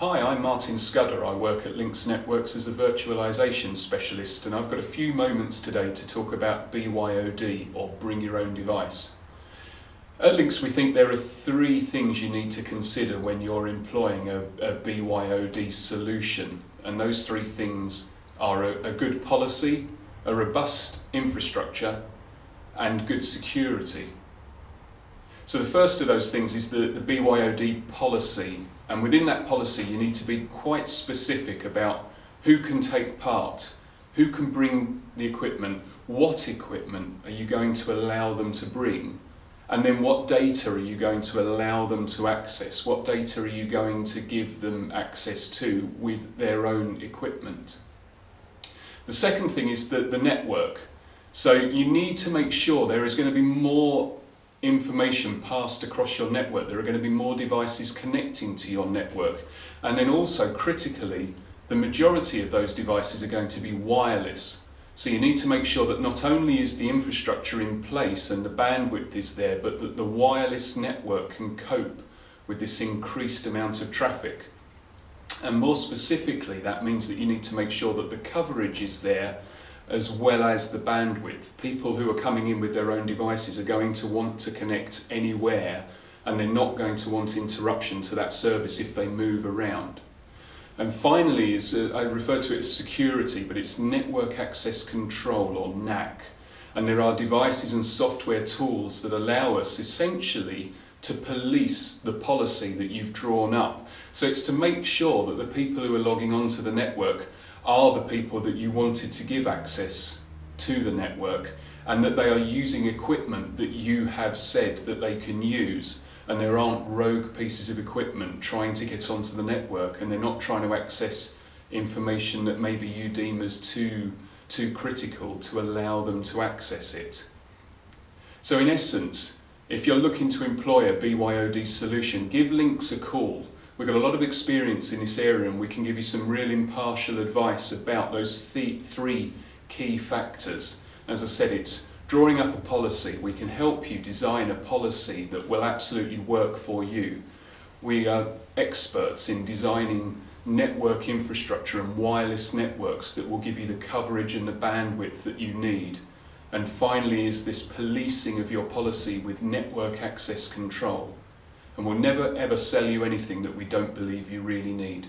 Hi, I'm Martin Scudder. I work at Lynx Networks as a virtualization specialist, and I've got a few moments today to talk about BYOD, or Bring Your Own Device. At Lynx we think there are three things you need to consider when you're employing a BYOD solution, and those three things are a good policy, a robust infrastructure, and good security. So the first of those things is the BYOD policy, and within that policy you need to be quite specific about who can take part, who can bring the equipment, what equipment are you going to allow them to bring, and then what data are you going to allow them to access, what data are you going to give them access to with their own equipment. The second thing is the network. So you need to make sure there is going to be more information passed across your network. There are going to be more devices connecting to your network, and then also critically the majority of those devices are going to be wireless. So you need to make sure that not only is the infrastructure in place and the bandwidth is there, but that the wireless network can cope with this increased amount of traffic. And more specifically, that means that you need to make sure that the coverage is there as well as the bandwidth. People who are coming in with their own devices are going to want to connect anywhere, and they're not going to want interruption to that service if they move around. And finally, I refer to it as security, but it's network access control, or NAC. And there are devices and software tools that allow us essentially to police the policy that you've drawn up. So it's to make sure that the people who are logging onto the network are the people that you wanted to give access to the network, and that they are using equipment that you have said that they can use, and there aren't rogue pieces of equipment trying to get onto the network, and they're not trying to access information that maybe you deem as too critical to allow them to access it. So in essence, if you're looking to employ a BYOD solution, give Lynx a call. We've got a lot of experience in this area, and we can give you some real impartial advice about those three key factors. As I said, it's drawing up a policy. We can help you design a policy that will absolutely work for you. We are experts in designing network infrastructure and wireless networks that will give you the coverage and the bandwidth that you need. And finally is this policing of your policy with network access control. And we'll never ever sell you anything that we don't believe you really need.